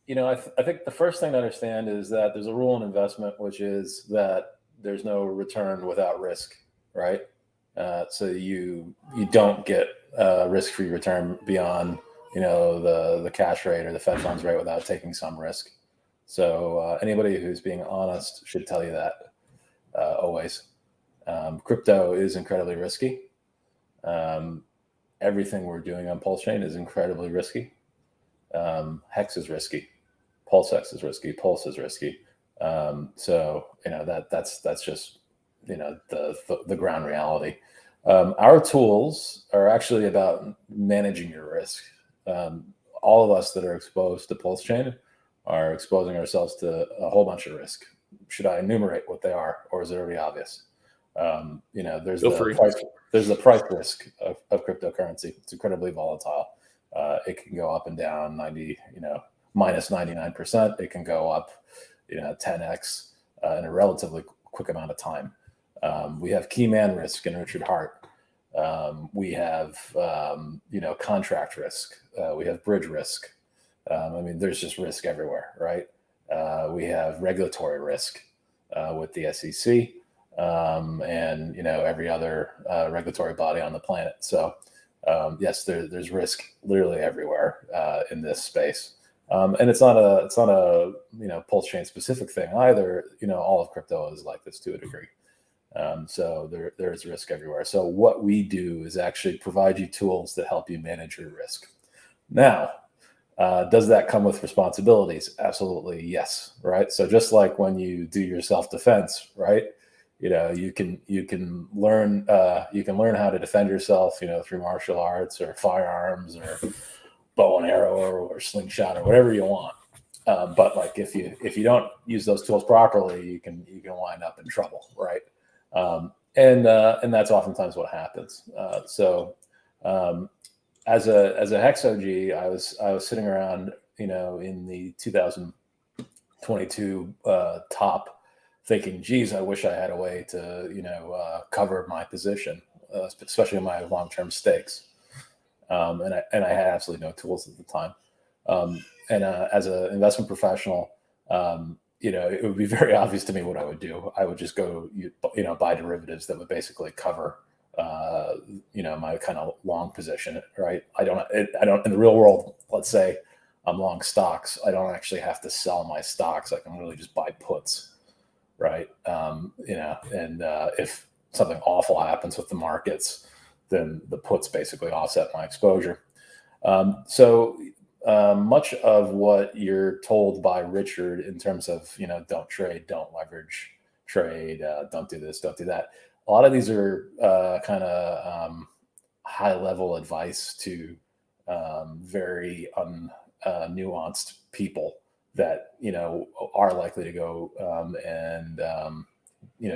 I think the first thing to understand is that there's a rule in investment, which is that there's no return without risk, right? So you don't get risk-free return beyond the cash rate or the Fed funds rate without taking some risk. So anybody who's being honest should tell you that always. Crypto is incredibly risky. Everything we're doing on PulseChain is incredibly risky. Hex is risky. PulseX is risky. Pulse is risky. So that's just the ground reality. Our tools are actually about managing your risk. All of us that are exposed to PulseChain are exposing ourselves to a whole bunch of risk. Should I enumerate what they are, or is it already obvious? There's the price risk of cryptocurrency. It's incredibly volatile. It can go up and down minus 99%. It can go up 10x in a relatively quick amount of time. We have key man risk in Richard Hart. We have contract risk. We have bridge risk. There's just risk everywhere, right? We have regulatory risk with the SEC and every other regulatory body on the planet. So yes, there's risk literally everywhere in this space. And it's not a PulseChain specific thing either. All of crypto is like this to a degree. So there is risk everywhere. So what we do is actually provide you tools that help you manage your risk. Now, does that come with responsibilities? Absolutely, yes. Right. So just like when you do your self-defense, right? You can learn how to defend yourself, through martial arts or firearms or bow and arrow or slingshot or whatever you want. But like if you don't use those tools properly, you can wind up in trouble, right? And that's oftentimes what happens. As a Hex OG, I was sitting around, in the 2022 top, thinking, geez, I wish I had a way to cover my position, especially in my long-term stakes. And I had absolutely no tools at the time. And as an investment professional, it would be very obvious to me what I would do. I would just go, buy derivatives that would basically cover, my kind of long position, right? I don't in the real world, let's say I'm long stocks. I don't actually have to sell my stocks. I can really just buy puts, right? If something awful happens with the markets, then the puts basically offset my exposure. Much of what you're told by Richard in terms of, don't trade, don't leverage, trade, don't do this, don't do that. A lot of these are kind of high level advice to very nuanced people that, are likely to go and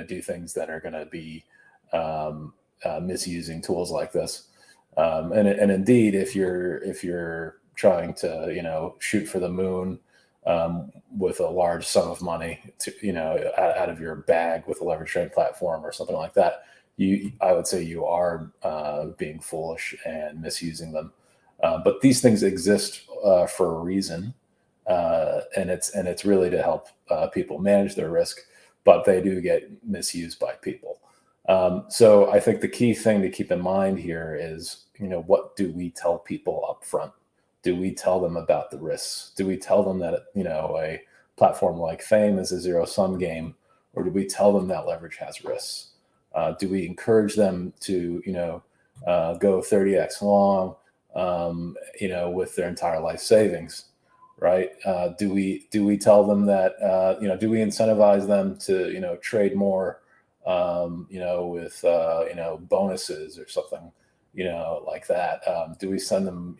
do things that are going to be misusing tools like this. And indeed, if you're trying to, shoot for the moon with a large sum of money to, out of your bag with a leverage trading platform or something like that, I would say you are being foolish and misusing them. But these things exist for a reason, and it's really to help people manage their risk, but they do get misused by people. So I think the key thing to keep in mind here is, what do we tell people up front? Do we tell them about the risks? Do we tell them that, a platform like Fame is a zero-sum game, or do we tell them that leverage has risks? Do we encourage them to, go 30x long, with their entire life savings, right? Do we tell them that, do we incentivize them to, trade more, with, bonuses or something, like that? Do we send them,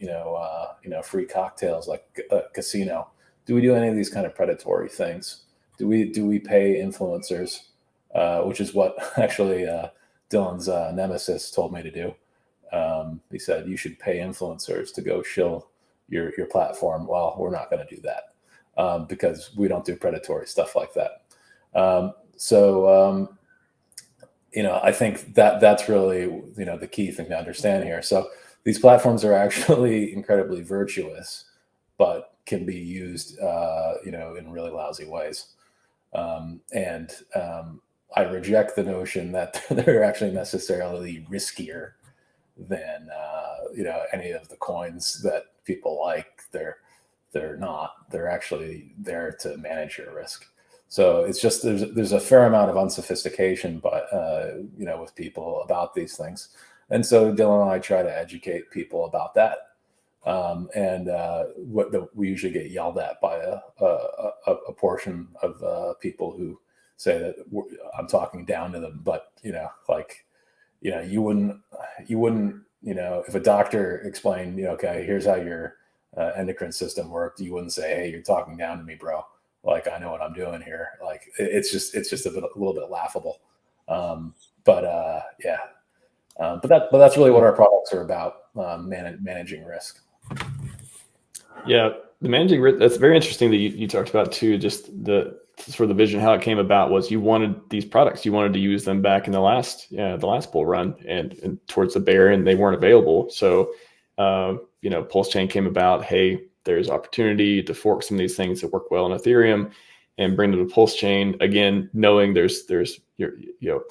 free cocktails like a casino? Do we do any of these kind of predatory things? Do we pay influencers, which is what actually Dylan's nemesis told me to do. He said, you should pay influencers to go shill your platform. Well, we're not going to do that because we don't do predatory stuff like that. I think that's really, the key thing to understand here. So these platforms are actually incredibly virtuous, but can be used, in really lousy ways. I reject the notion that they're actually necessarily riskier than any of the coins that people like. They're not. They're actually there to manage your risk. So it's just there's a fair amount of unsophistication, but with people about these things. And so Dylan and I try to educate people about that. We usually get yelled at by a portion of people who say that I'm talking down to them, but you wouldn't, if a doctor explained, okay, here's how your endocrine system worked, you wouldn't say, hey, you're talking down to me, bro. Like, I know what I'm doing here. Like, it's just a little bit laughable. But that's really what our products are about, managing risk. Yeah, the managing risk, that's very interesting that you talked about too. Just the sort of the vision, how it came about was you wanted these products, you wanted to use them back in the last bull run and towards the bear, and they weren't available. So, PulseChain came about. Hey, there's opportunity to fork some of these things that work well in Ethereum and bring them to PulseChain. Again, knowing there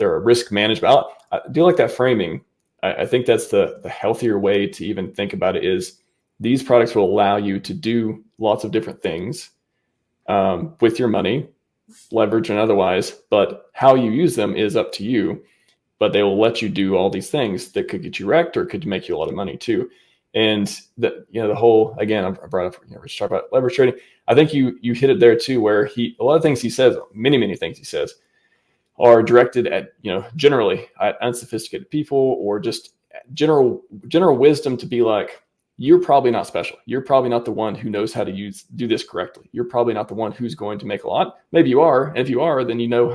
are risk management. I do like that framing. I think that's the healthier way to even think about it. Is these products will allow you to do lots of different things with your money, leverage and otherwise, but how you use them is up to you. But they will let you do all these things that could get you wrecked or could make you a lot of money too. And the whole, again, I brought up, we talk about leverage trading. I think you hit it there too, where a lot of things he says, many things he says are directed at, generally at unsophisticated people, or just general wisdom to be like, you're probably not special. You're probably not the one who knows how to do this correctly. You're probably not the one who's going to make a lot. Maybe you are. And if you are, then you know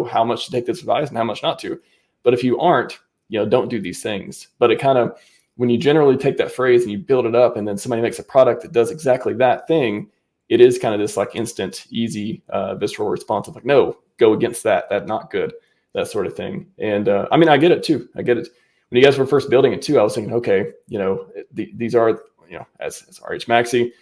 how much to take this advice and how much not to. But if you aren't, don't do these things. But it kind of, when you generally take that phrase and you build it up and then somebody makes a product that does exactly that thing, it is kind of this like instant, easy, visceral response of like, no, go against that. That's not good, that sort of thing. And I get it too. I get it. When you guys were first building it too, I was thinking, okay, these are, as RHMaxi,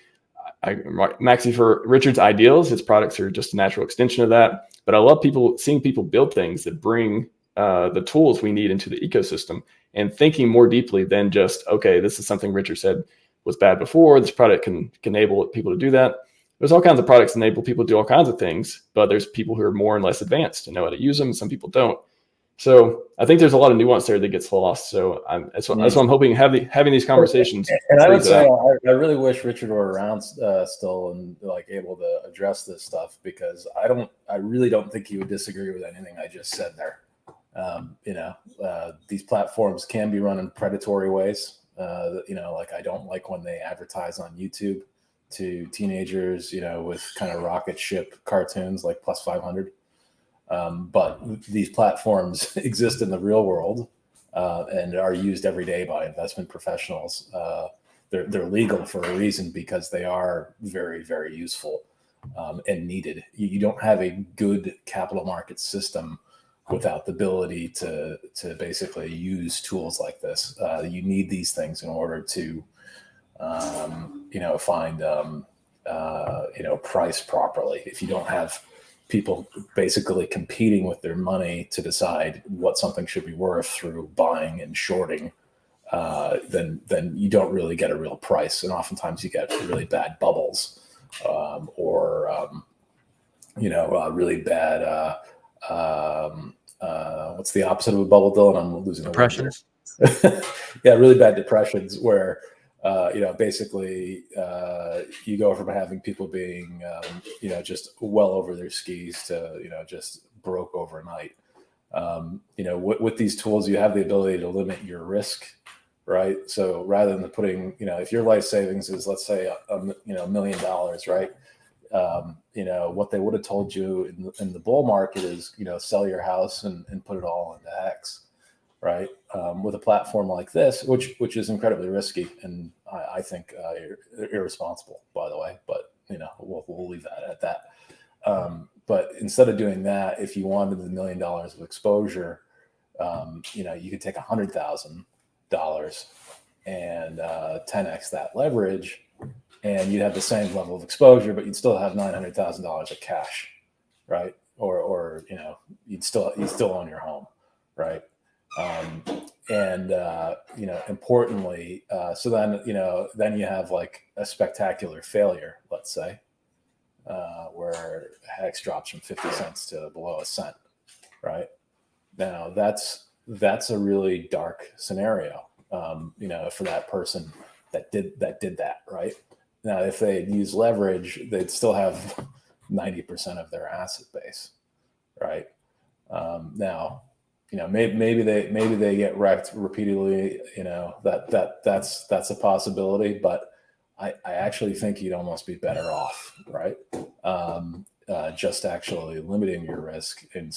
Maxi for Richard's ideals, his products are just a natural extension of that. But I love seeing people build things that bring the tools we need into the ecosystem, and thinking more deeply than just, okay, this is something Richard said was bad before. This product can enable people to do that. There's all kinds of products that enable people to do all kinds of things, but there's people who are more and less advanced and know how to use them. Some people don't. So I think there's a lot of nuance there that gets lost. So that's what I'm hoping having these conversations. And I would say I really wish Richard were around still and like able to address this stuff, because I really don't think he would disagree with anything I just said there. These platforms can be run in predatory ways. Like, I don't like when they advertise on YouTube to teenagers, with kind of rocket ship cartoons like Plus 500. But these platforms exist in the real world and are used every day by investment professionals. They're legal for a reason, because they are very, very useful and needed. You don't have a good capital market system without the ability to basically use tools like this. You need these things in order to find price properly. If you don't have people basically competing with their money to decide what something should be worth through buying and shorting, then you don't really get a real price. And oftentimes you get really bad bubbles, or really bad, what's the opposite of a bubble, Dylan? I'm losing depressions. Yeah, really bad depressions where, basically you go from having people being, just well over their skis to, just broke overnight. With these tools, you have the ability to limit your risk, right? So rather than putting, if your life savings is, let's say, $1 million, right? What they would have told you in the bull market is, sell your house and put it all into X. Right. With a platform like this, which is incredibly risky, and I think irresponsible, by the way, but we'll leave that at that. But instead of doing that, if you wanted the $1 million of exposure, you could take $100,000 and 10x that leverage, and you'd have the same level of exposure, but you'd still have $900,000 of cash, right? Or you'd still own your home, right? Importantly, so then you have like a spectacular failure, let's say, where Hex drops from 50 cents to below a cent, right? Now that's a really dark scenario, for that person that did that, right? Now, if they'd use leverage, they'd still have 90% of their asset base, right? Now, maybe they get wrecked repeatedly. That's a possibility, but I actually think you'd almost be better off, right? Just actually limiting your risk and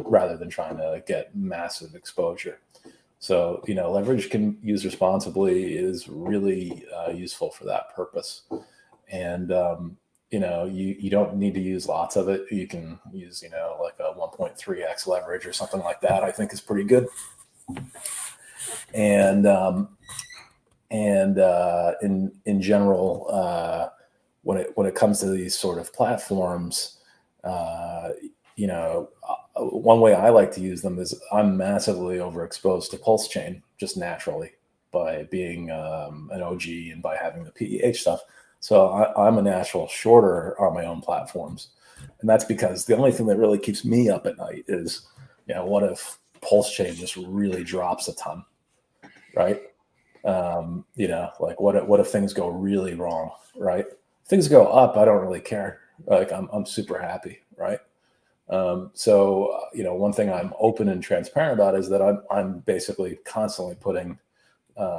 rather than trying to get massive exposure. So, leverage can use responsibly is really useful for that purpose. And, you don't need to use lots of it. You can use, like a 1.3x leverage or something like that, I think is pretty good. And in general, when it comes to these sort of platforms, one way I like to use them is I'm massively overexposed to PulseChain just naturally by being an OG and by having the PEH stuff. So I'm a natural shorter on my own platforms. And that's because the only thing that really keeps me up at night is, what if PulseChain just really drops a ton, right? Like what if things go really wrong, right? If things go up, I don't really care. Like I'm super happy, right? So one thing I'm open and transparent about is that I'm basically constantly putting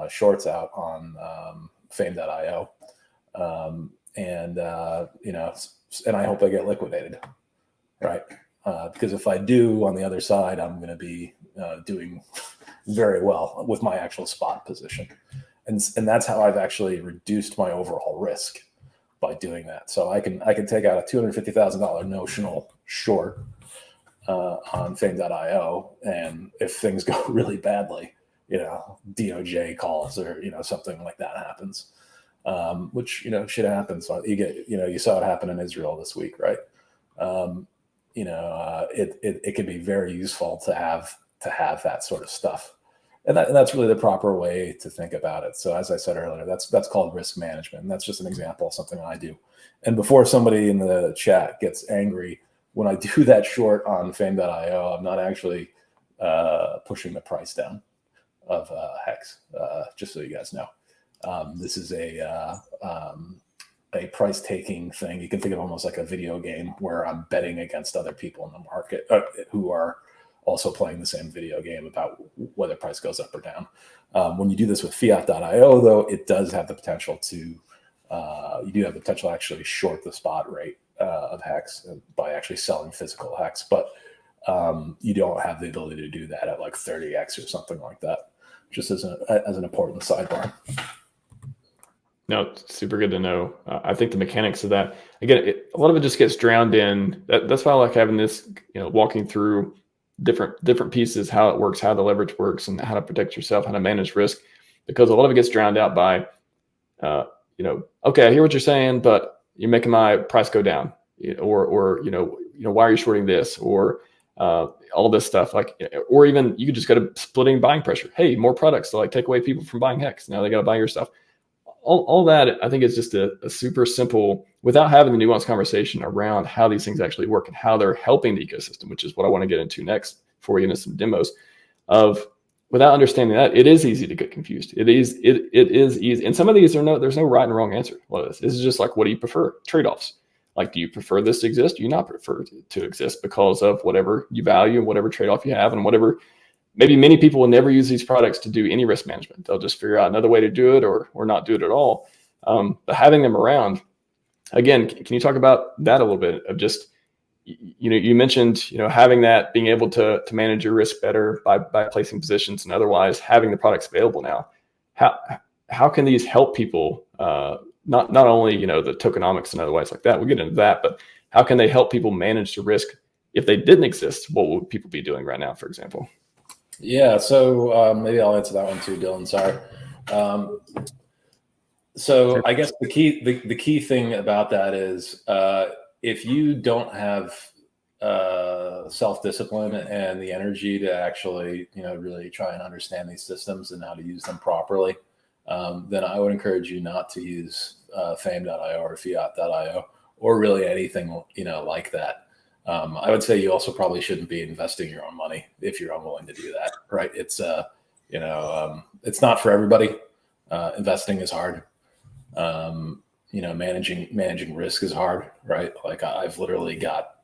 shorts out on fame.io. And I hope I get liquidated, right? Because if I do, on the other side, I'm going to be doing very well with my actual spot position. And that's how I've actually reduced my overall risk by doing that. So I can take out a $250,000 notional short on fame.io. And if things go really badly, DOJ calls or, something like that happens. Which should happen. So you saw it happen in Israel this week, right? It can be very useful to have that sort of stuff, and that's really the proper way to think about it. So as I said earlier, that's called risk management, and that's just an example of something I do. And before somebody in the chat gets angry, when I do that short on fame.io, I'm not actually pushing the price down of Hex, just so you guys know. This is a price taking thing. You can think of almost like a video game where I'm betting against other people in the market who are also playing the same video game about whether price goes up or down. When you do this with fiat.io, though, it does have the potential to actually short the spot rate of Hex by actually selling physical Hex, but you don't have the ability to do that at like 30x or something like that. Just as an important sidebar. No, super good to know. I think the mechanics of that, again, a lot of it just gets drowned in. That's why I like having this, walking through different pieces, how it works, how the leverage works, and how to protect yourself, how to manage risk, because a lot of it gets drowned out by, okay, I hear what you're saying, but you're making my price go down, or why are you shorting this, or all this stuff, or even you could just go to splitting buying pressure. Hey, more products to like take away people from buying Hex. Now they got to buy your stuff. All that, I think, is just a super simple, without having the nuanced conversation around how these things actually work and how they're helping the ecosystem, which is what I want to get into next before we get into some demos of. Without understanding that, it is easy to get confused. It is easy. And some of these there's no right and wrong answer. Well, this is just like, what do you prefer? Trade-offs. Like, do you prefer this to exist? Do you not prefer to exist because of whatever you value and whatever trade-off you have and whatever. Maybe many people will never use these products to do any risk management. They'll just figure out another way to do it or not do it at all. But having them around, again, can you talk about that a little bit of just, you mentioned, having that, being able to manage your risk better by placing positions and otherwise having the products available now. How can these help people? Not only, the tokenomics and otherwise like that, we'll get into that, but how can they help people manage the risk? If they didn't exist, what would people be doing right now, for example? Yeah, so maybe I'll answer that one too, Dylan. Sorry. So I guess the key thing about that is if you don't have self-discipline and the energy to actually, really try and understand these systems and how to use them properly, then I would encourage you not to use fame.io or fiat.io or really anything, like that. I would say you also probably shouldn't be investing your own money if you're unwilling to do that, right? It's, it's not for everybody. Investing is hard. Managing risk is hard, right? Like I've literally got,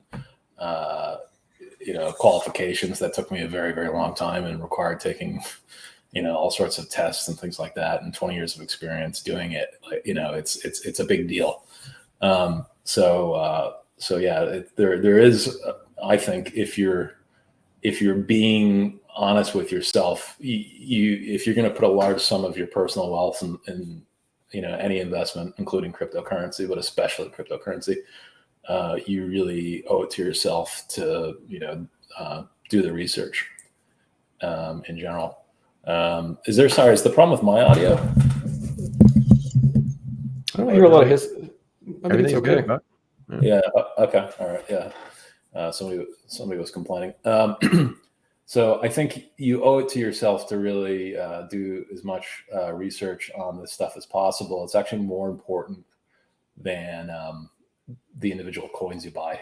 qualifications that took me a very, very long time and required taking, all sorts of tests and things like that, and 20 years of experience doing it. It's a big deal. So yeah, there is, I think if you're being honest with yourself, if you're going to put a large sum of your personal wealth in any investment, including cryptocurrency, but especially cryptocurrency, you really owe it to yourself to do the research in general. Is the problem with my audio? I don't hear a lot of his. Everything's okay. Good. Yeah. Okay. All right. Yeah. Somebody was complaining. So I think you owe it to yourself to really do as much research on this stuff as possible. It's actually more important than the individual coins you buy.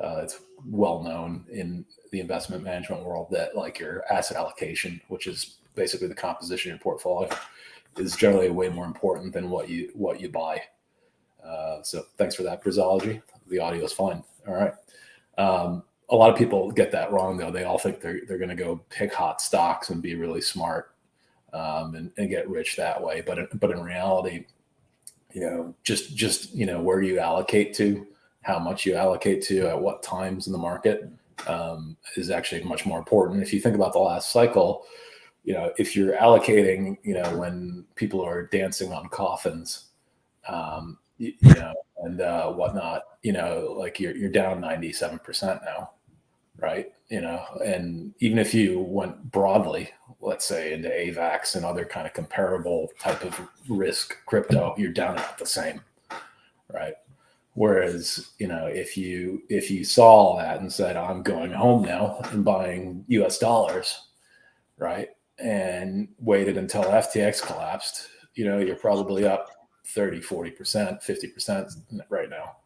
It's well known in the investment management world that like your asset allocation, which is basically the composition of your portfolio, is generally way more important than what you buy. So thanks for that, Brizology. The audio is fine. All right. A lot of people get that wrong, though. They all think they're going to go pick hot stocks and be really smart and get rich that way. But in reality, just where you allocate to, how much you allocate to, at what times in the market is actually much more important. If you think about the last cycle, if you're allocating, when people are dancing on coffins, and whatnot, like you're down 97% now, right? And even if you went broadly, let's say into AVAX and other kind of comparable type of risk crypto, you're down about the same, right? Whereas, if you saw all that and said, I'm going home now and buying US dollars, right? And waited until FTX collapsed, you're probably up 30, 40%, 50% right now.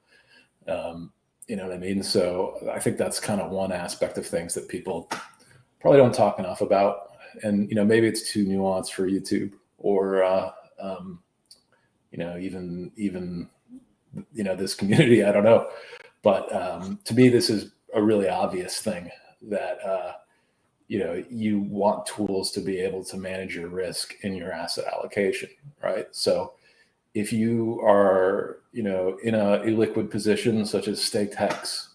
You know what I mean? So I think that's kind of one aspect of things that people probably don't talk enough about. And, maybe it's too nuanced for YouTube or, even this community, I don't know. But to me, this is a really obvious thing that, you want tools to be able to manage your risk in your asset allocation, right? So if you are, in a illiquid position such as staked hex,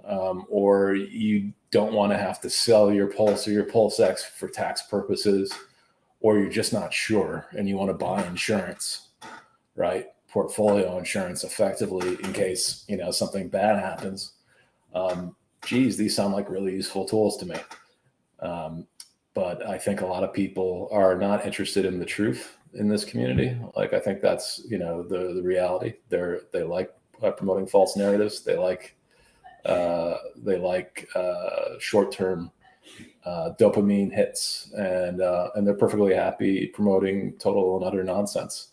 or you don't want to have to sell your Pulse or your PulseX for tax purposes, or you're just not sure and you want to buy insurance, right? Portfolio insurance effectively in case, something bad happens. These sound like really useful tools to me. But I think a lot of people are not interested in the truth in this community. Like, I think that's, the reality. They like promoting false narratives. They like short-term dopamine hits, and they're perfectly happy promoting total and utter nonsense.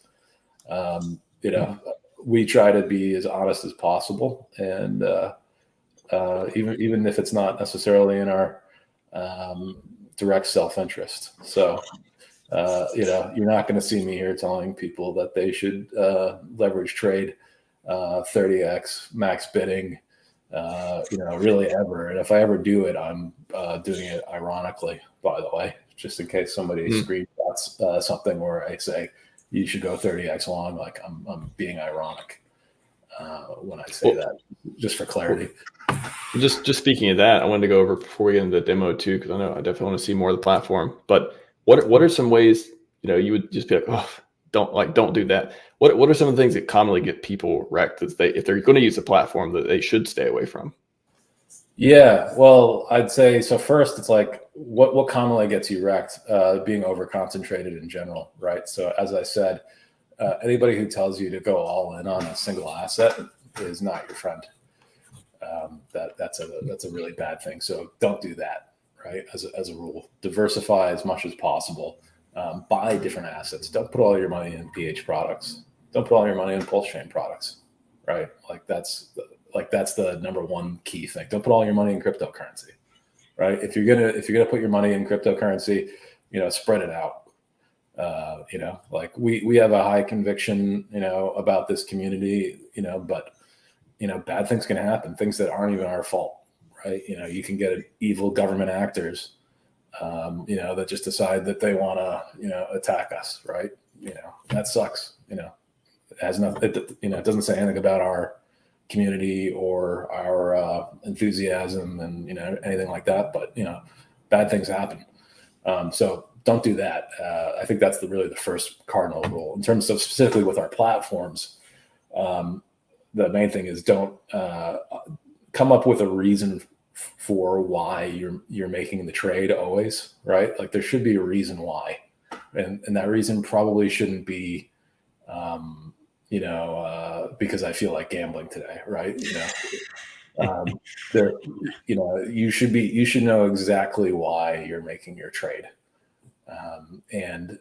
We try to be as honest as possible, and even if it's not necessarily in our direct self-interest. So, you're not going to see me here telling people that they should leverage trade 30x max bidding, really ever. And if I ever do it, I'm doing it ironically, by the way, just in case somebody screenshots something where I say you should go 30x long. Like I'm being ironic when I say that, just for clarity. Just speaking of that, I wanted to go over before we get into the demo too, because I know I definitely want to see more of the platform. But what are some ways you would just be like, oh, don't do that? What are some of the things that commonly get people wrecked if they're going to use a platform that they should stay away from? Yeah, well, I'd say so. First, it's like what commonly gets you wrecked, being over concentrated in general, right? So as I said, Anybody who tells you to go all in on a single asset is not your friend. That's a really bad thing. So don't do that, right? As a rule, diversify as much as possible. Buy different assets. Don't put all your money in PH products. Don't put all your money in PulseChain products, right? Like that's the number one key thing. Don't put all your money in cryptocurrency, right? If you're gonna put your money in cryptocurrency, spread it out. Like we have a high conviction, about this community, but bad things can happen, things that aren't even our fault, right? You can get evil government actors, that just decide that they want to, attack us, right? That sucks. It has nothing. It doesn't say anything about our community or our enthusiasm and anything like that. But bad things happen. So don't do that. I think that's really the first cardinal rule in terms of specifically with our platforms. The main thing is don't come up with a reason for why you're making the trade always, right? Like there should be a reason why, and that reason probably shouldn't be, because I feel like gambling today, right? You should know exactly why you're making your trade. And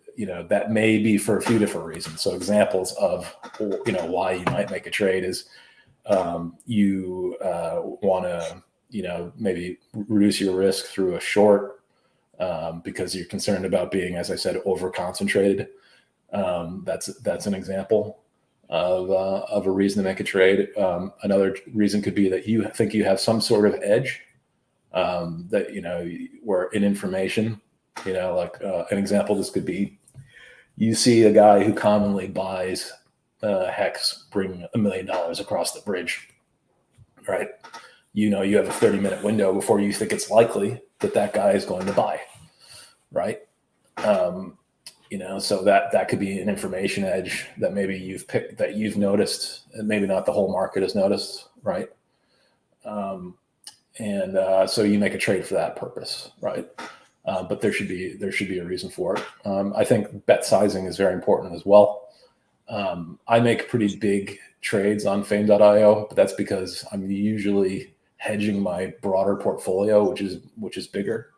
that may be for a few different reasons. So examples of why you might make a trade is you want to maybe reduce your risk through a short because you're concerned about being, as I said, over concentrated. That's an example of a reason to make a trade. Another reason could be that you think you have some sort of edge that where in information. Like an example, this could be you see a guy who commonly buys Hex bring $1 million across the bridge, right? You have a 30-minute window before you think it's likely that guy is going to buy, right? So that could be an information edge that maybe you've picked, that you've noticed, and maybe not the whole market has noticed, right? So you make a trade for that purpose, right? But there should be a reason for it. I think bet sizing is very important as well. I make pretty big trades on Fame.io, but that's because I'm usually hedging my broader portfolio, which is bigger,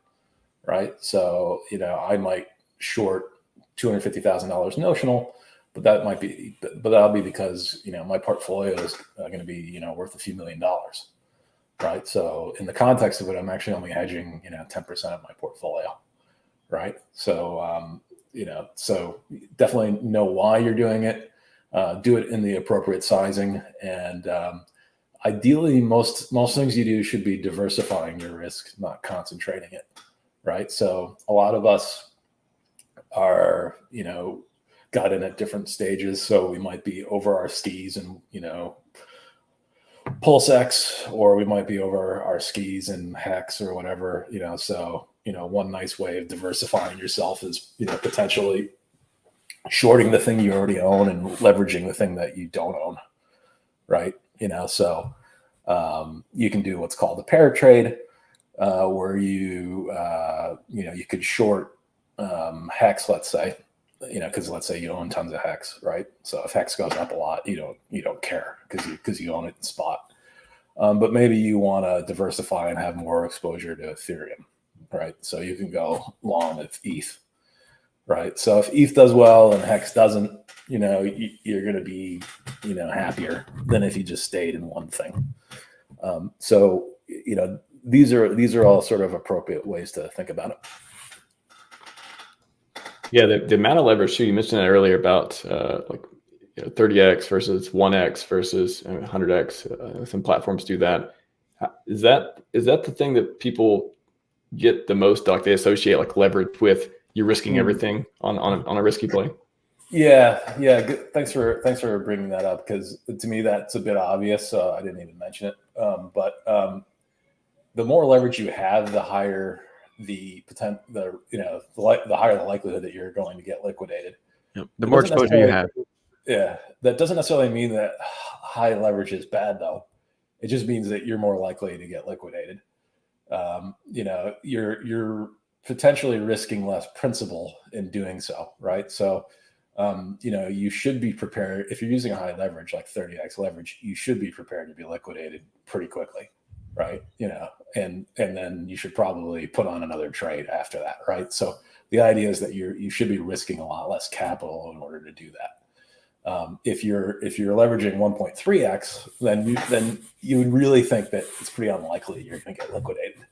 right? So I might short $250,000 notional, but that'll be because my portfolio is going to be worth a few $1 million. Right. So in the context of it, I'm actually only hedging, 10% of my portfolio. Right. So, so definitely know why you're doing it. Do it in the appropriate sizing. And ideally, most things you do should be diversifying your risk, not concentrating it. Right. So a lot of us are, got in at different stages. So we might be over our skis and, PulseX, or we might be over our skis and Hex or whatever, so, one nice way of diversifying yourself is, potentially shorting the thing you already own and leveraging the thing that you don't own. Right. So you can do what's called a pair trade, where you could short Hex, let's say, because let's say you own tons of Hex, right? So if Hex goes up a lot, you don't care because you own it in spot. But maybe you want to diversify and have more exposure to Ethereum, right? So you can go long with ETH, right? So if ETH does well and Hex doesn't, you're going to be, happier than if you just stayed in one thing. So these are all sort of appropriate ways to think about it. Yeah, the amount of leverage too. You mentioned that earlier about 30x versus 1x versus 100x. Some platforms do that. Is that the thing that people get the most? Like they associate like leverage with you risking everything on a risky play. Yeah. Good. Thanks for bringing that up, because to me that's a bit obvious. So I didn't even mention it. But the more leverage you have, the higher the potential, the higher the likelihood that you're going to get liquidated. Yep. The more exposure you have. Yeah, that doesn't necessarily mean that high leverage is bad, though. It just means that you're more likely to get liquidated. You're potentially risking less principal in doing so, right? So you should be prepared. If you're using a high leverage, like 30x leverage, you should be prepared to be liquidated pretty quickly, right? And then you should probably put on another trade after that, right? So the idea is that you should be risking a lot less capital in order to do that. If you're leveraging 1.3x, then you would really think that it's pretty unlikely you're going to get liquidated.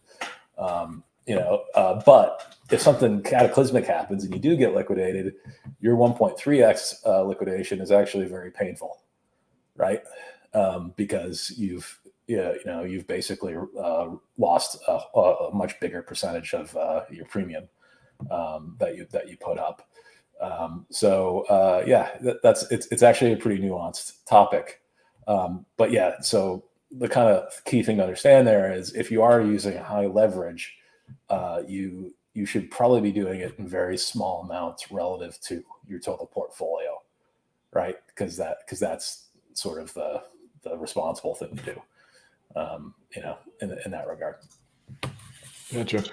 But if something cataclysmic happens and you do get liquidated, your 1.3x liquidation is actually very painful, right? Because you've basically lost a much bigger percentage of your premium that you put up. It's actually a pretty nuanced topic. But yeah, so the kind of key thing to understand there is if you are using high leverage, you should probably be doing it in very small amounts relative to your total portfolio, right? Because that's sort of the responsible thing to do, in that regard. Gotcha.